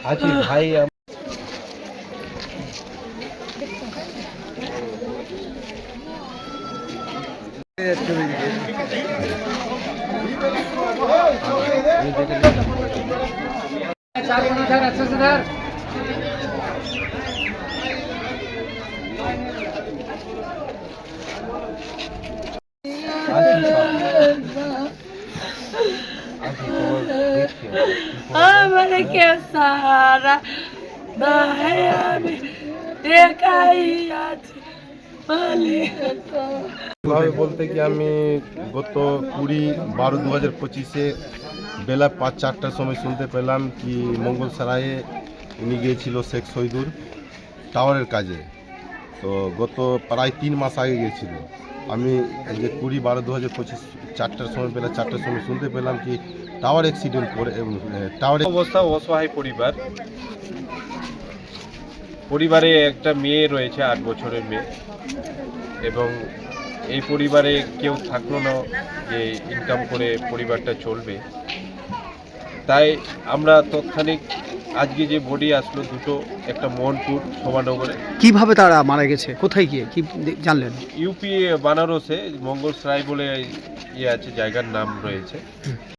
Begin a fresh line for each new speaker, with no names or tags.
আছি ভাই।
मैंने क्या सारा दहाया में देखा ही आज
ভাবে বলতে কি আমি গত 20/12/2025 বেলা 5-4টার সময় শুনতে পেলাম কি মঙ্গলসরায়ে উনি গিয়েছিল শেখ শহীদুর টাওয়ারের কাজে। তো গত প্রায় 3 মাস আগে গিয়েছিল। আমি যে 20/12/2025 4টার সময় বেলা 4টার সময় শুনতে পেলাম কি টাওয়ার অ্যাক্সিডেন্ট করে টাওয়ার
অবস্থা অসহায় পরিবারে একটা মেয়ে রয়েছে 8 বছরের মেয়ে, এবং এই পরিবারে কেউ থাকলো না যে ইনকাম করে পরিবারটা চলবে। তাই আমরা তৎক্ষণিক আজকে যে বডি আসলো দুটো, একটা মোহনপুর শোভানগরে।
কিভাবে তারা মারা গেছে, কোথায় গিয়ে কি জানলেন?
ইউপি বানারসে মঙ্গলসরাই বলে ইয়ে আছে, জায়গার নাম রয়েছে।